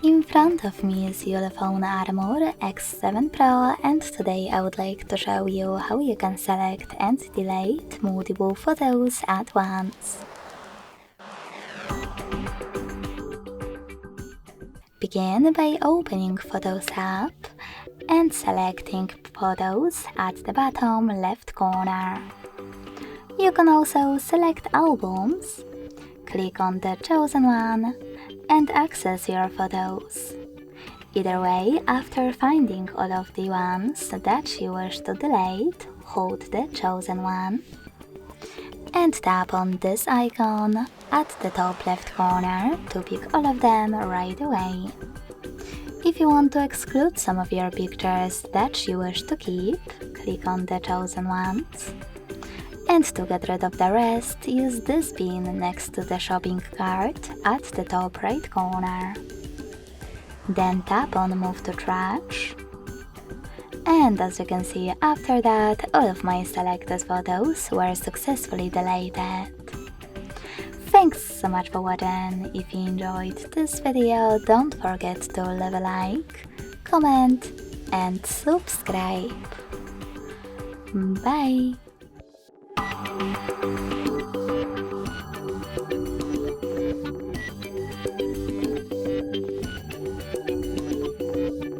In front of me is ULEFONE Armor X7 Pro, and today I would like to show you how you can select and delete multiple photos at once. Begin by opening Photos app and selecting Photos at the bottom left corner. You can also select Albums, click on the chosen one, and access your photos. Either way, after finding all of the ones that you wish to delete, hold the chosen one and tap on this icon at the top left corner to pick all of them right away. If you want to exclude some of your pictures that you wish to keep, click on the chosen ones. And to get rid of the rest, use this bin next to the shopping cart at the top right corner. Then tap on Move to Trash. And as you can see, after that, all of my selected photos were successfully deleted. Thanks so much for watching. If you enjoyed this video, don't forget to leave a like, comment and subscribe. Bye!